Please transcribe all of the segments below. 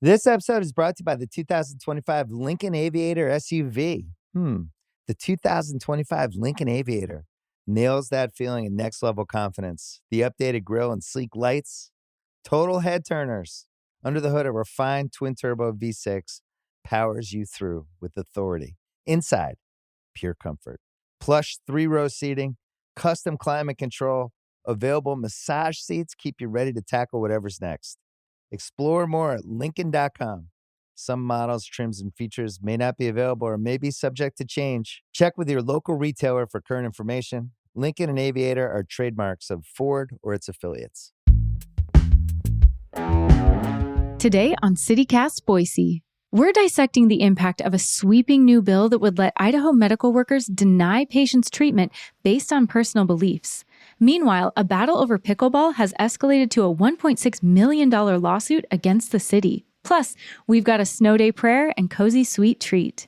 This episode is brought to you by the 2025 Lincoln Aviator SUV. The 2025 Lincoln Aviator nails that feeling of next level confidence. The updated grille and sleek lights, total head turners. Under the hood, a refined twin turbo V6 powers you through with authority. Inside, pure comfort. Plush 3-row seating, custom climate control, available massage seats keep you ready to tackle whatever's next. Explore more at Lincoln.com. Some models, trims, and features may not be available or may be subject to change. Check with your local retailer for current information. Lincoln and Aviator are trademarks of Ford or its affiliates. Today on CityCast Boise, we're dissecting the impact of a sweeping new bill that would let Idaho medical workers deny patients treatment based on personal beliefs. Meanwhile, a battle over pickleball has escalated to a $1.6 million lawsuit against the city. Plus, we've got a snow day prayer and cozy sweet treat.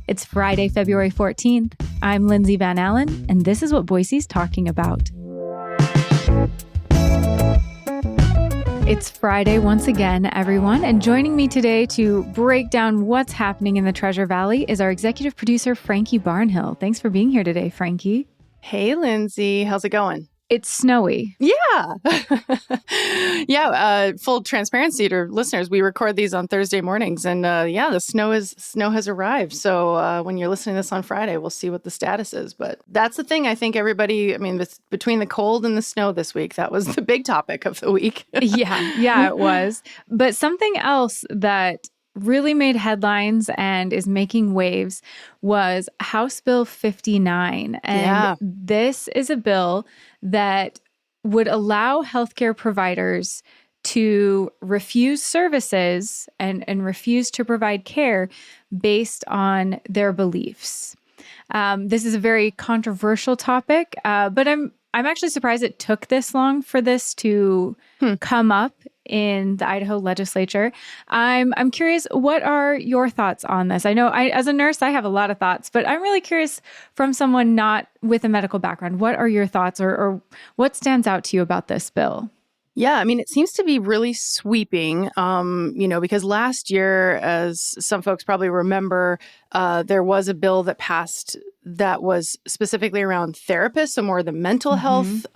It's Friday, February 14th. I'm Lindsay Van Allen, and this is what Boise's talking about. It's Friday once again, everyone, and joining me today to break down what's happening in the Treasure Valley is our executive producer, Frankie Barnhill. Thanks for being here today, Frankie. Hey, Lindsay. How's it going? It's snowy. Yeah. Full transparency to listeners. We record these on Thursday mornings and the snow has arrived. So when you're listening to this on Friday, we'll see what the status is. But that's the thing. I think everybody, between the cold and the snow this week, that was the big topic of the week. Yeah, it was. But something else that really made headlines and is making waves was House Bill 59. And this is a bill that would allow healthcare providers to refuse services and refuse to provide care based on their beliefs. This is a very controversial topic, but I'm actually surprised it took this long for this to come up in the Idaho legislature. I'm curious, what are your thoughts on this? I know as a nurse, I have a lot of thoughts, but I'm really curious from someone not with a medical background, what are your thoughts or what stands out to you about this bill? Yeah, it seems to be really sweeping, because last year, as some folks probably remember, there was a bill that passed that was specifically around therapists, so more the mental health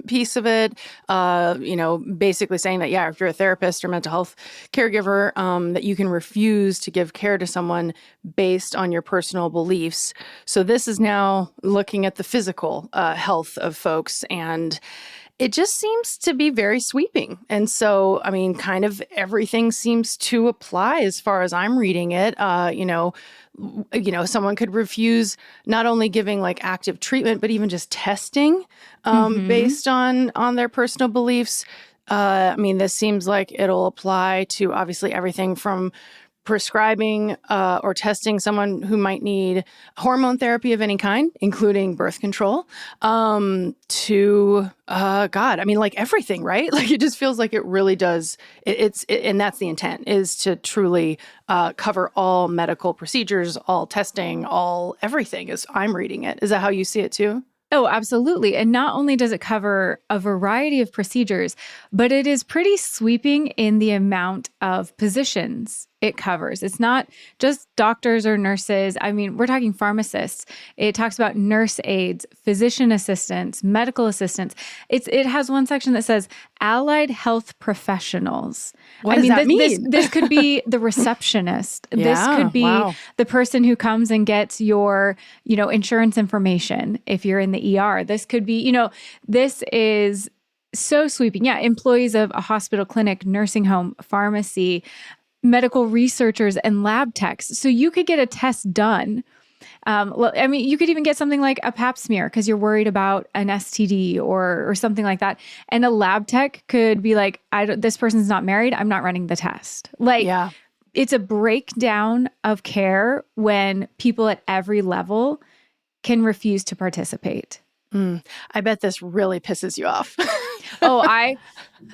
piece of it, basically saying that, if you're a therapist or mental health caregiver, that you can refuse to give care to someone based on your personal beliefs. So this is now looking at the physical health of folks, and it just seems to be very sweeping. And so, kind of everything seems to apply as far as I'm reading it. Someone could refuse not only giving like active treatment, but even just testing based on their personal beliefs. This seems like it'll apply to obviously everything from prescribing or testing someone who might need hormone therapy of any kind, including birth control, to everything, right? Like it just feels like it really does. And that's the intent, is to truly cover all medical procedures, all testing, all everything, as I'm reading it. Is that how you see it too? Oh, absolutely. And not only does it cover a variety of procedures, but it is pretty sweeping in the amount of positions it covers. It's not just doctors or nurses. We're talking pharmacists. It talks about nurse aides, physician assistants, medical assistants. It has one section that says allied health professionals. What does that mean? This could be the receptionist. This could be the person who comes and gets your, insurance information if you're in the ER. This could be, this is so sweeping. Yeah, employees of a hospital, clinic, nursing home, pharmacy, medical researchers, and lab techs. So you could get a test done. You could even get something like a pap smear because you're worried about an STD or something like that. And a lab tech could be like, this person's not married. I'm not running the test. It's a breakdown of care when people at every level can refuse to participate. I bet this really pisses you off. I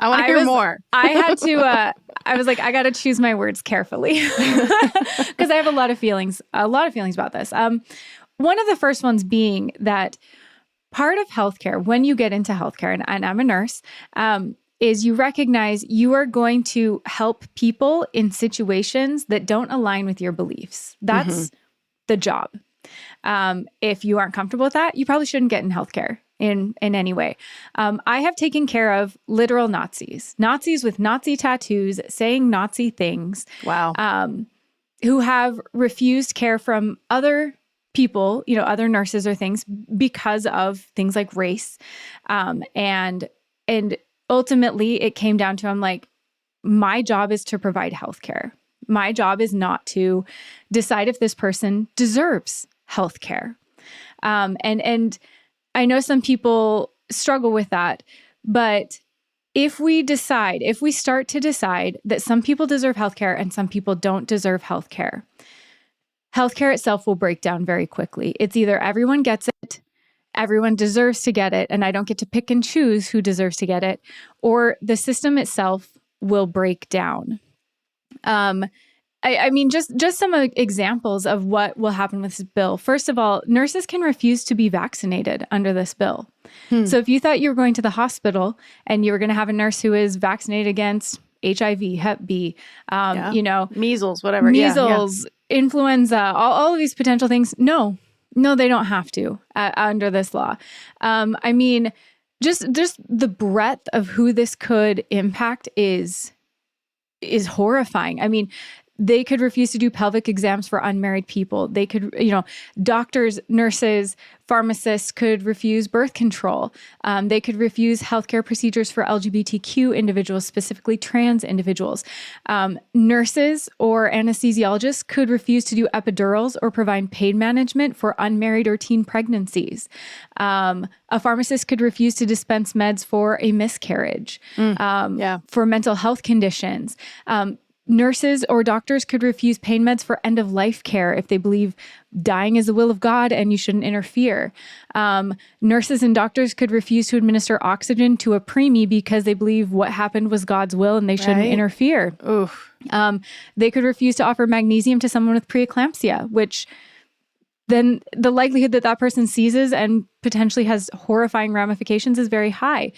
want to hear more. I had to, I was like, I got to choose my words carefully because I have a lot of feelings about this. One of the first ones being that part of healthcare, when you get into healthcare, and I'm a nurse, is you recognize you are going to help people in situations that don't align with your beliefs. That's the job. If you aren't comfortable with that, you probably shouldn't get in healthcare in any way. I have taken care of literal Nazis with Nazi tattoos, saying Nazi things. Wow. Who have refused care from other people, other nurses or things because of things like race. And ultimately it came down to, I'm like, my job is to provide healthcare. My job is not to decide if this person deserves healthcare. And I know some people struggle with that, but if we start to decide that some people deserve healthcare and some people don't deserve healthcare, healthcare itself will break down very quickly. It's either everyone gets it, everyone deserves to get it, and I don't get to pick and choose who deserves to get it, or the system itself will break down. I mean, just some examples of what will happen with this bill. First of all, nurses can refuse to be vaccinated under this bill. So if you thought you were going to the hospital and you were going to have a nurse who is vaccinated against HIV, Hep B, measles, whatever. Measles, influenza, all of these potential things. No, they don't have to under this law. I mean, just the breadth of who this could impact is horrifying. I mean, they could refuse to do pelvic exams for unmarried people. They could, doctors, nurses, pharmacists could refuse birth control. They could refuse healthcare procedures for LGBTQ individuals, specifically trans individuals. Nurses or anesthesiologists could refuse to do epidurals or provide pain management for unmarried or teen pregnancies. A pharmacist could refuse to dispense meds for a miscarriage, for mental health conditions. Nurses or doctors could refuse pain meds for end-of-life care if they believe dying is the will of God and you shouldn't interfere. Nurses and doctors could refuse to administer oxygen to a preemie because they believe what happened was God's will and they shouldn't interfere. Oof. They could refuse to offer magnesium to someone with preeclampsia, which then the likelihood that that person seizes and potentially has horrifying ramifications is very high,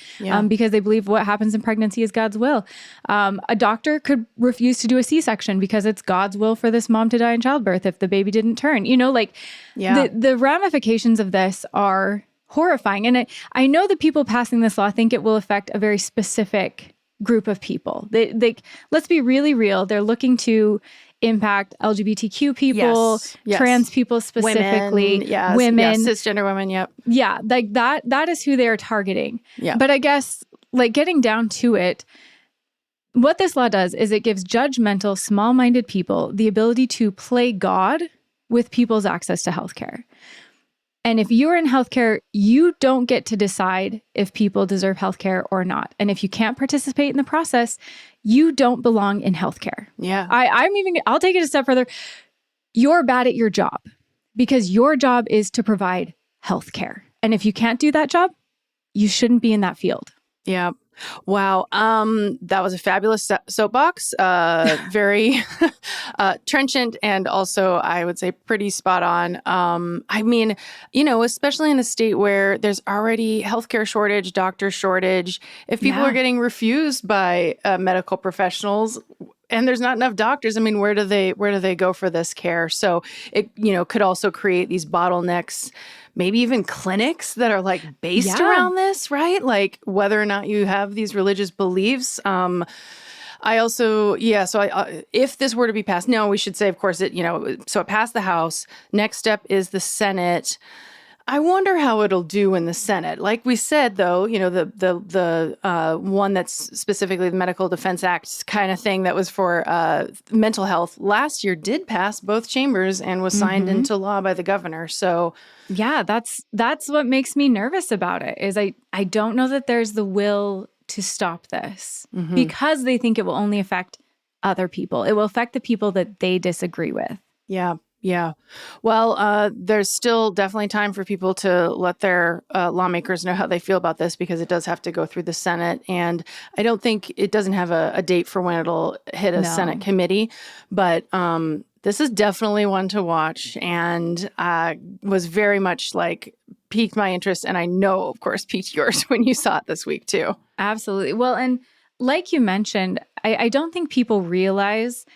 because they believe what happens in pregnancy is God's will. A doctor could refuse to do a C-section because it's God's will for this mom to die in childbirth if the baby didn't turn. The ramifications of this are horrifying. And I know the people passing this law think it will affect a very specific group of people. They let's be really real. They're looking to impact LGBTQ people, trans people specifically, women, cisgender women. Yep. Yeah. Like that is who they are targeting. Yeah. But I guess like getting down to it, what this law does is it gives judgmental, small-minded people the ability to play God with people's access to healthcare. And if you're in healthcare, you don't get to decide if people deserve healthcare or not. And if you can't participate in the process, you don't belong in healthcare. Yeah. I'll take it a step further. You're bad at your job because your job is to provide healthcare. And if you can't do that job, you shouldn't be in that field. Yeah. Wow. That was a fabulous soapbox, very trenchant and also I would say pretty spot on. I mean, especially in a state where there's already healthcare shortage, doctor shortage, if people are getting refused by medical professionals and there's not enough doctors, I mean, where do they go for this care? So it, could also create these bottlenecks, maybe even clinics that are like based around this, right? Like whether or not you have these religious beliefs. I also, if this were to be passed, we should say, of course, so it passed the House. Next step is the Senate. I wonder how it'll do in the Senate. Like we said, though, the one that's specifically the Medical Defense Act kind of thing that was for mental health last year did pass both chambers and was signed into law by the governor. So yeah, that's what makes me nervous about it is I don't know that there's the will to stop this because they think it will only affect other people. It will affect the people that they disagree with. Yeah. Yeah. Well, there's still definitely time for people to let their lawmakers know how they feel about this because it does have to go through the Senate. And I don't think it doesn't have a date for when it'll hit a Senate committee. But this is definitely one to watch and was very much like piqued my interest, and I know, of course, piqued yours when you saw it this week too. Absolutely. Well, and like you mentioned, I don't think people realize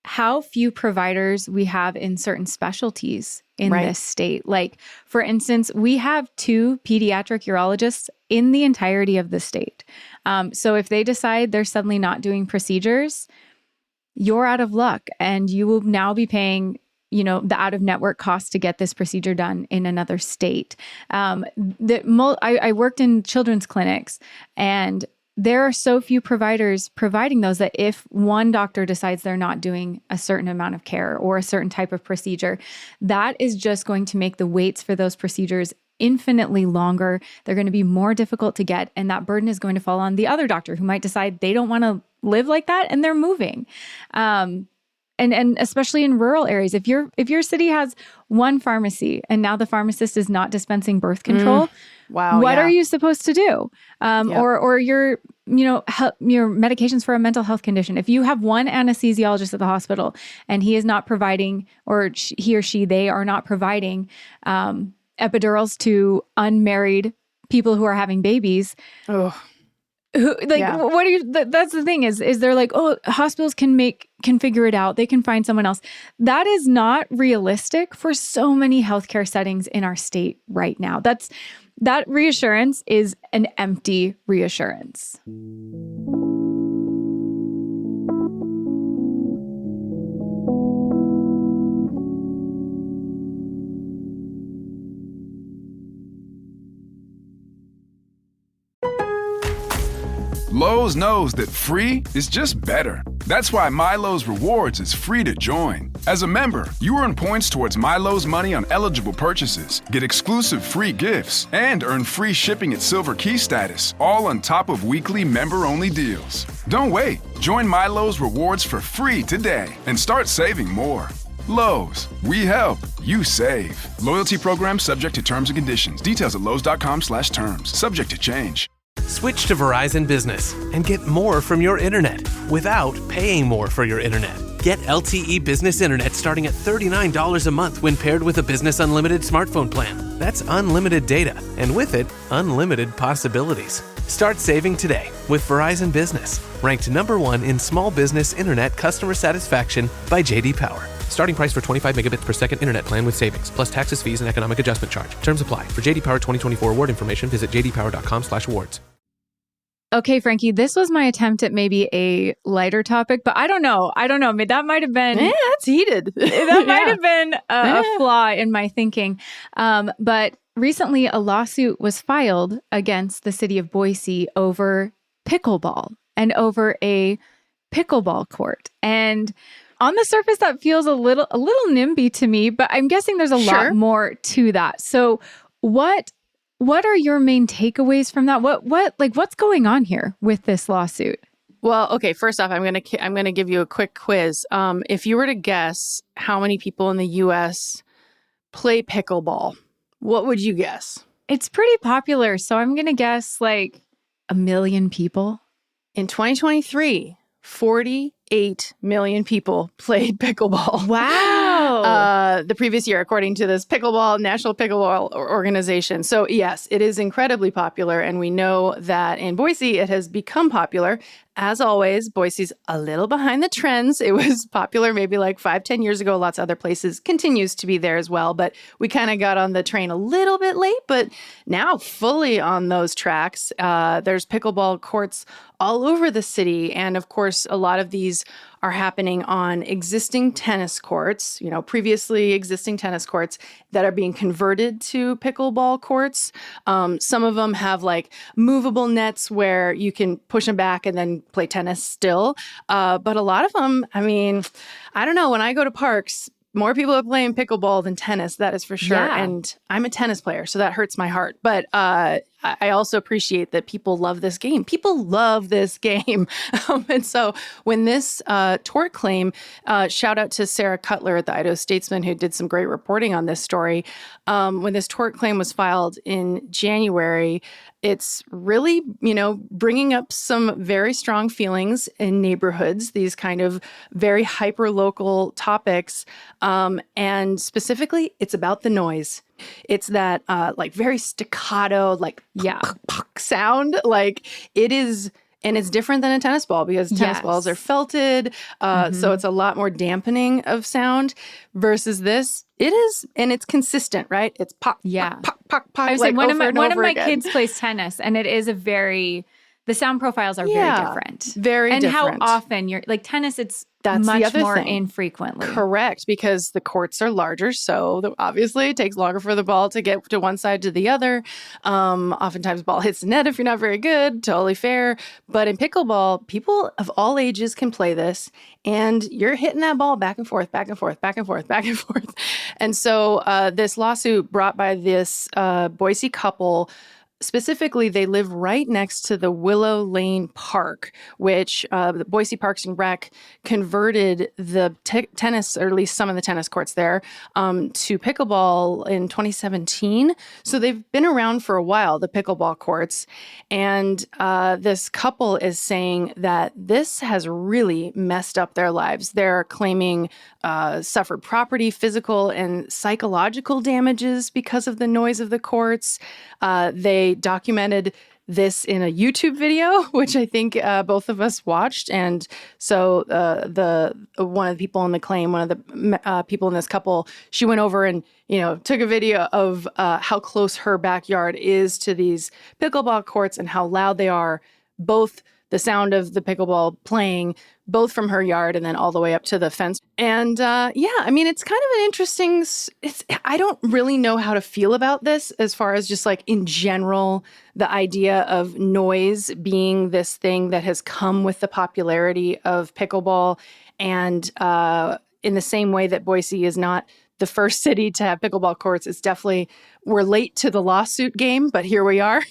how few providers we have in certain specialties in this state. Like, for instance, we have 2 pediatric urologists in the entirety of the state. So if they decide they're suddenly not doing procedures, you're out of luck, and you will now be paying, the out-of-network cost to get this procedure done in another state. I worked in children's clinics, and there are so few providers providing those that if one doctor decides they're not doing a certain amount of care or a certain type of procedure, that is just going to make the waits for those procedures infinitely longer. They're going to be more difficult to get, and that burden is going to fall on the other doctor who might decide they don't want to live like that and they're moving. And especially in rural areas, if your city has one pharmacy and now the pharmacist is not dispensing birth control, what are you supposed to do? Or your medications for a mental health condition. If you have one anesthesiologist at the hospital and he is not providing, or he or she, they are not providing epidurals to unmarried people who are having babies. What are you, that's the thing is they're like, oh, hospitals can figure it out. They can find someone else. That is not realistic for so many healthcare settings in our state right now. That reassurance is an empty reassurance. Lowe's knows that free is just better. That's why MyLowe's Rewards is free to join. As a member, you earn points towards MyLowe's money on eligible purchases, get exclusive free gifts, and earn free shipping at Silver Key status, all on top of weekly member-only deals. Don't wait. Join MyLowe's Rewards for free today and start saving more. Lowe's, we help, you save. Loyalty program subject to terms and conditions. Details at lowes.com/terms. Subject to change. Switch to Verizon Business and get more from your internet without paying more for your internet. Get LTE Business Internet starting at $39 a month when paired with a Business Unlimited smartphone plan. That's unlimited data, and with it, unlimited possibilities. Start saving today with Verizon Business, ranked #1 in small business internet customer satisfaction by J.D. Power. Starting price for 25 megabits per second internet plan with savings, plus taxes, fees, and economic adjustment charge. Terms apply. For J.D. Power 2024 award information, visit jdpower.com/awards. Okay, Frankie, this was my attempt at maybe a lighter topic, but I don't know. That might have been... that's heated. That might have been a flaw in my thinking. But recently, a lawsuit was filed against the city of Boise over pickleball and over a pickleball court. And on the surface, that feels a little NIMBY to me, but I'm guessing there's a lot more to that. So what are your main takeaways from that? What's going on here with this lawsuit? Well, okay, first off, I'm going to give you a quick quiz. If you were to guess how many people in the US play pickleball, what would you guess? It's pretty popular, so I'm going to guess like 1 million people. In 2023, 48 million people played pickleball. Wow. The previous year, according to this National Pickleball Organization. So yes, it is incredibly popular. And we know that in Boise, it has become popular. As always, Boise's a little behind the trends. It was popular maybe like 5-10 years ago. Lots of other places continues to be there as well. But we kind of got on the train a little bit late, but now fully on those tracks. There's pickleball courts all over the city. And of course, a lot of these are happening on existing tennis courts, previously existing tennis courts that are being converted to pickleball courts. Some of them have like movable nets where you can push them back and then play tennis still. But a lot of them, I don't know, when I go to parks, more people are playing pickleball than tennis, that is for sure. Yeah. And I'm a tennis player, so that hurts my heart. But I also appreciate that people love this game. People love this game. And so when this tort claim, shout out to Sarah Cutler at the Idaho Statesman, who did some great reporting on this story. When this tort claim was filed in January, it's really, bringing up some very strong feelings in neighborhoods, these kind of very hyper-local topics. And specifically, it's about the noise. It's that like very staccato, like Yeah. sound. Like it is, and it's different than a tennis ball because tennis balls are felted. So it's a lot more dampening of sound versus this. It is, and it's consistent, right? It's pop, Yeah. pop, pop, pop, pop. I was like saying one of my again. kids plays tennis, and it is the sound profiles are very different. Very and different. how often you're like tennis, it's That's the much other more thing. infrequently. Correct, because the courts are larger, so obviously it takes longer for the ball to get to one side to the other. Oftentimes, ball hits the net if you're not very good. Totally fair. But in pickleball, people of all ages can play this, and you're hitting that ball back and forth, back and forth, back and forth, back and forth. And so this lawsuit brought by this Boise couple. Specifically, they live right next to the Willow Lane Park, which the Boise Parks and Rec converted the tennis, or at least some of the tennis courts there, to pickleball in 2017. So they've been around for a while, the pickleball courts. And this couple is saying that this has really messed up their lives. They're claiming suffered property, physical, and psychological damages because of the noise of the courts. They documented this in a YouTube video, which I think both of us watched. And so the one of the people in the claim, one of the people in this couple, she went over and took a video of how close her backyard is to these pickleball courts and how loud they are, both the sound of the pickleball playing, both from her yard and then all the way up to the fence. And I mean, it's kind of an interesting, I don't really know how to feel about this as far as just like in general, the idea of noise being this thing that has come with the popularity of pickleball. And in the same way that Boise is not the first city to have pickleball courts, it's definitely, we're late to the lawsuit game, but here we are.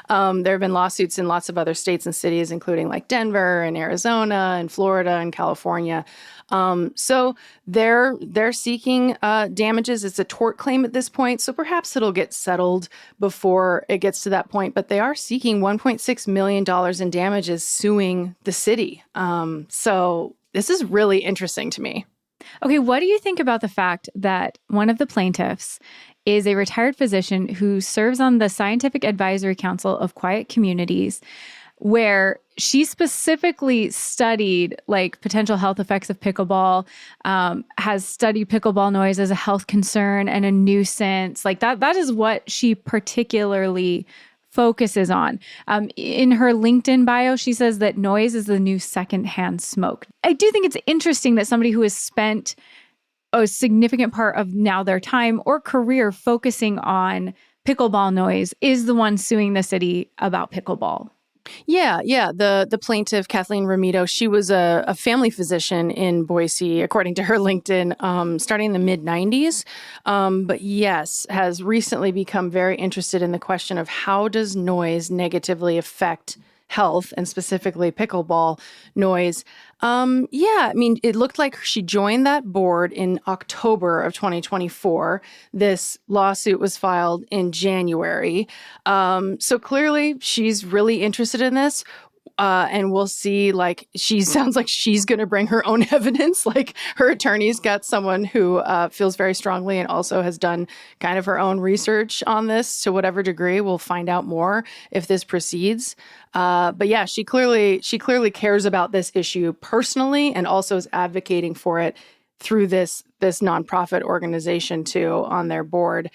There have been lawsuits in lots of other states and cities, including like Denver and Arizona and Florida and California. So they're seeking damages. It's a tort claim at this point, so perhaps it'll get settled before it gets to that point. But they are seeking $1.6 million in damages, suing the city. So this is really interesting to me. Okay, what do you think about the fact that one of the plaintiffs is a retired physician who serves on the Scientific Advisory Council of Quiet Communities, where she specifically studied like potential health effects of pickleball, has studied pickleball noise as a health concern and a nuisance. Like that is what she particularly focuses on. In her LinkedIn bio, she says that noise is the new secondhand smoke. I do think it's interesting that somebody who has spent a significant part of now their time or career focusing on pickleball noise is the one suing the city about pickleball. Yeah. The plaintiff, Kathleen Ramito, she was a family physician in Boise, according to her LinkedIn, starting in the mid-90s. But yes, has recently become very interested in the question of how does noise negatively affect health, and specifically pickleball noise. I mean, it looked like she joined that board in October of 2024. This lawsuit was filed in January. So clearly she's really interested in this. And we'll see, like, she sounds like she's going to bring her own evidence. Like, her attorney's got someone who feels very strongly and also has done kind of her own research on this to whatever degree. We'll find out more if this proceeds. But yeah, she clearly cares about this issue personally and also is advocating for it through this nonprofit organization too on their board.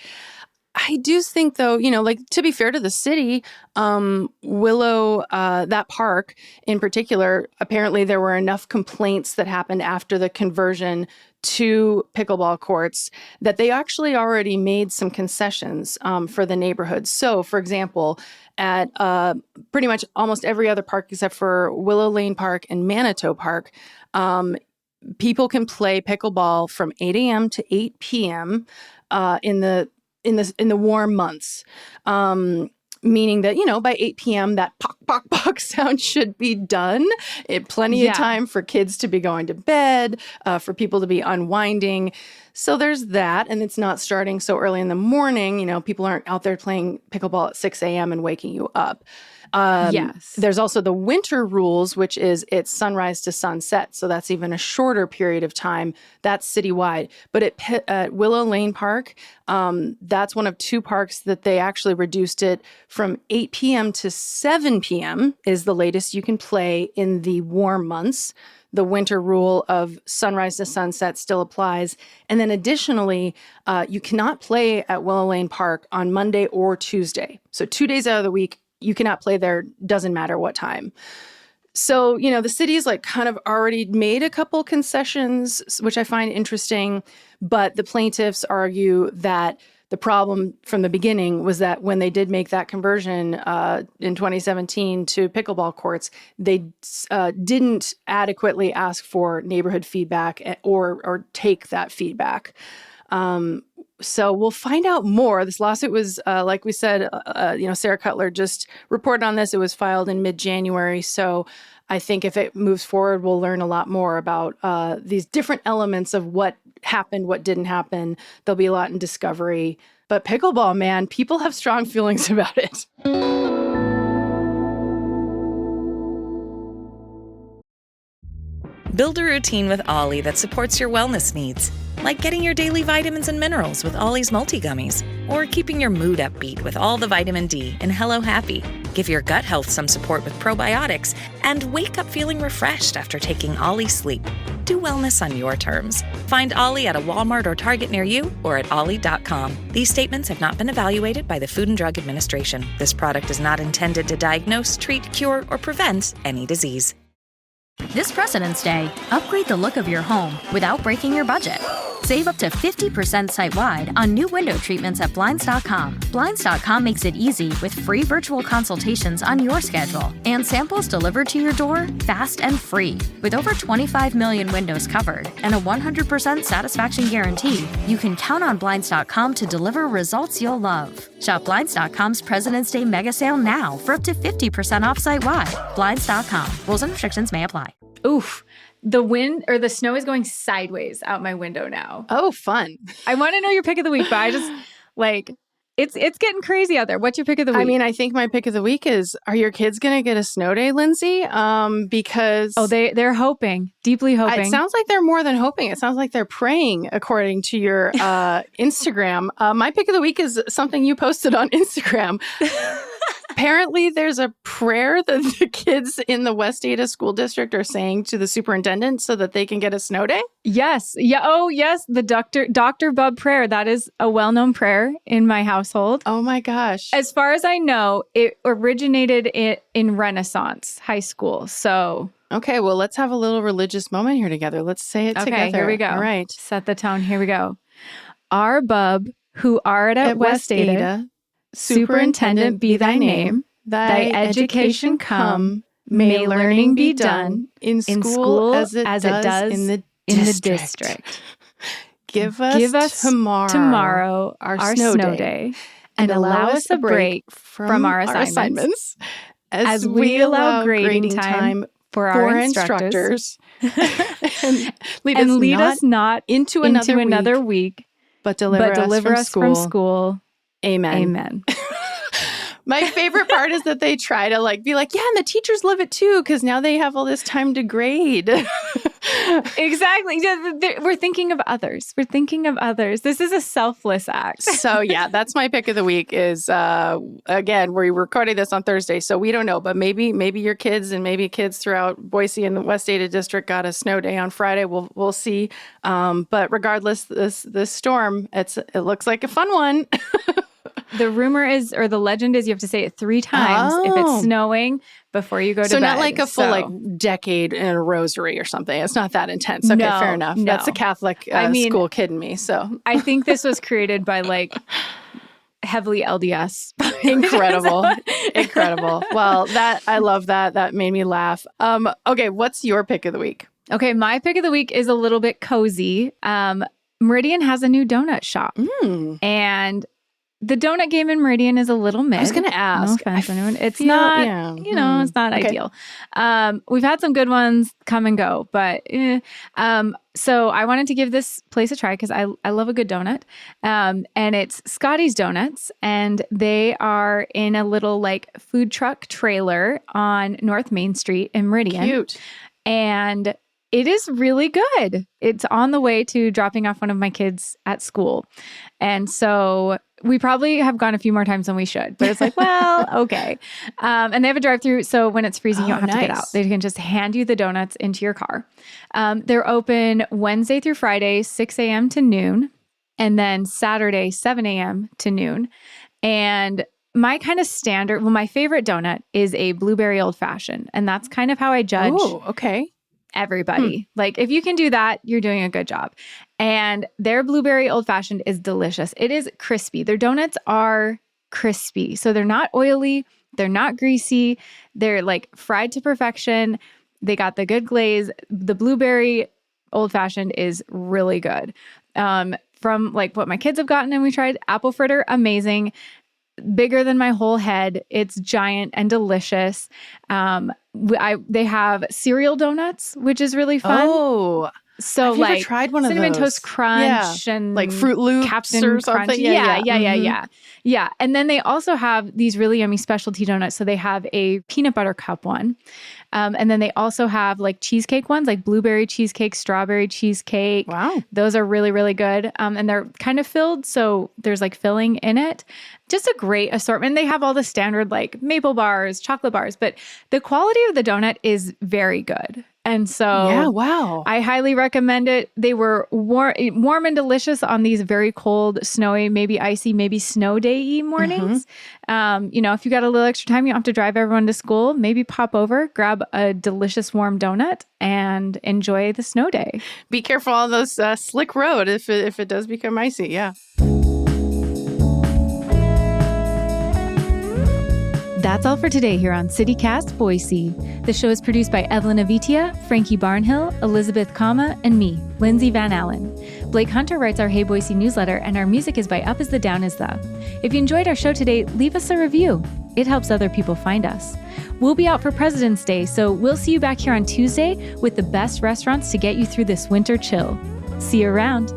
I do think, though, like, to be fair to the city, Willow, that park in particular, apparently there were enough complaints that happened after the conversion to pickleball courts that they actually already made some concessions for the neighborhood. So, for example, at pretty much almost every other park except for Willow Lane Park and Manitou Park, people can play pickleball from 8 a.m. to 8 p.m. In the warm months, meaning that, by 8 p.m., that pock, pock, pock sound should be done. Plenty of time for kids to be going to bed, for people to be unwinding. So there's that. And it's not starting so early in the morning. People aren't out there playing pickleball at 6 a.m. and waking you up. Yes. There's also the winter rules, which is it's sunrise to sunset. So that's even a shorter period of time. That's citywide. But at Willow Lane Park, that's one of 2 parks that they actually reduced it from 8 p.m. to 7 p.m. is the latest you can play in the warm months. The winter rule of sunrise to sunset still applies. And then additionally, you cannot play at Willow Lane Park on Monday or Tuesday. So 2 days out of the week, you cannot play there, doesn't matter what time. So, the city's like kind of already made a couple concessions, which I find interesting. But the plaintiffs argue that the problem from the beginning was that when they did make that conversion in 2017 to pickleball courts, they didn't adequately ask for neighborhood feedback or take that feedback. So we'll find out more. This lawsuit was, like we said, Sarah Cutler just reported on this. It was filed in mid-January. So I think if it moves forward, we'll learn a lot more about these different elements of what happened, what didn't happen. There'll be a lot in discovery. But pickleball, man, people have strong feelings about it. Build a routine with Ollie that supports your wellness needs, like getting your daily vitamins and minerals with Ollie's multi-gummies, or keeping your mood upbeat with all the vitamin D in Hello Happy. Give your gut health some support with probiotics, and wake up feeling refreshed after taking Ollie Sleep. Do wellness on your terms. Find Ollie at a Walmart or Target near you or at ollie.com. These statements have not been evaluated by the Food and Drug Administration. This product is not intended to diagnose, treat, cure, or prevent any disease. This President's Day, upgrade the look of your home without breaking your budget. Save up to 50% site-wide on new window treatments at Blinds.com. Blinds.com makes it easy with free virtual consultations on your schedule and samples delivered to your door fast and free. With over 25 million windows covered and a 100% satisfaction guarantee, you can count on Blinds.com to deliver results you'll love. Shop Blinds.com's President's Day mega sale now for up to 50% off site-wide. Blinds.com. Rules and restrictions may apply. Oof. The wind or the snow is going sideways out my window now. Oh, fun. I want to know your pick of the week, but I just it's getting crazy out there. What's your pick of the week? I mean, I think my pick of the week is, are your kids going to get a snow day, Lindsay? Because they're hoping, deeply hoping. It sounds like they're more than hoping. It sounds like they're praying, according to your Instagram. My pick of the week is something you posted on Instagram. Apparently, there's a prayer that the kids in the West Ada School District are saying to the superintendent so that they can get a snow day. Yes. Yeah. Oh, yes. The Dr. Bub prayer. That is a well-known prayer in my household. Oh, my gosh. As far as I know, it originated in Renaissance high school. So. Okay. Well, let's have a little religious moment here together. Let's say it together. Okay. Here we go. All right. Set the tone. Here we go. Our Bub, who art at West Ada, Superintendent be thy name, thy education come, may learning be done in school as it does in the district. Give us tomorrow our snow day and allow us a break from our assignments as we allow grading time for our instructors and lead us not into another week, but deliver us from school. Amen. Amen. My favorite part is that they try to be like, yeah, and the teachers love it too, because now they have all this time to grade. Exactly. We're thinking of others. We're thinking of others. This is a selfless act. So yeah, that's my pick of the week is, again, we're recording this on Thursday, so we don't know, but maybe your kids and maybe kids throughout Boise and the West Ada District got a snow day on Friday. We'll see. But regardless, this storm, it looks like a fun one. The rumor is, or the legend is, you have to say it 3 times if it's snowing before you go to bed. So not like a full decade in a rosary or something. It's not that intense. Okay, fair enough. No. That's a Catholic school kid in me. So I think this was created by heavily LDS. Incredible. Well, I love that. That made me laugh. Okay, what's your pick of the week? Okay, my pick of the week is a little bit cozy. Meridian has a new donut shop, and The donut game in Meridian is a little mid. I was going to ask. No offense, anyone. It's feel- not, yeah. it's not Okay. ideal. We've had some good ones come and go, but so I wanted to give this place a try because I love a good donut. And it's Scotty's Donuts, and they are in a little like food truck trailer on North Main Street in Meridian. Cute. And it is really good. It's on the way to dropping off one of my kids at school. And so we probably have gone a few more times than we should, but it's like, well, okay. And they have a drive-through. So when it's freezing, you don't have to get nice. out. They can just hand you the donuts into your car. They're open Wednesday through Friday, 6 a.m. to noon, and then Saturday, 7 a.m. to noon. And my kind of standard, my favorite donut is a blueberry old fashioned. And that's kind of how I judge Oh, okay. everybody. Like if you can do that, you're doing a good job. And their blueberry old fashioned is delicious. It is crispy. Their donuts are crispy. So they're not oily. They're not greasy. They're like fried to perfection. They got the good glaze. The blueberry old fashioned is really good. From like what my kids have gotten and we tried, apple fritter, amazing. Bigger than my whole head. It's giant and delicious. They have cereal donuts, which is really fun. Oh, so I've never like tried one of Cinnamon those. Toast Crunch and like Fruit Loops Captain or Crunch. something. Yeah. And then they also have these really yummy specialty donuts. So they have a peanut butter cup one. And then they also have like cheesecake ones, like blueberry cheesecake, strawberry cheesecake. Wow. Those are really, really good. And they're kind of filled. So there's like filling in it. Just a great assortment. They have all the standard like maple bars, chocolate bars, but the quality of the donut is very good. And so Yeah, wow. I highly recommend it. They were warm and delicious on these very cold, snowy, maybe icy, maybe snow day-y mornings. If you got a little extra time, you don't have to drive everyone to school, maybe pop over, grab a delicious warm donut and enjoy the snow day. Be careful on those slick road if it does become icy. Yeah. That's all for today here on CityCast Boise. The show is produced by Evelyn Avitia, Frankie Barnhill, Elizabeth Kama, and me, Lindsay Van Allen. Blake Hunter writes our Hey Boise newsletter, and our music is by Up Is the Down Is The. If you enjoyed our show today, leave us a review. It helps other people find us. We'll be out for President's Day, so we'll see you back here on Tuesday with the best restaurants to get you through this winter chill. See you around.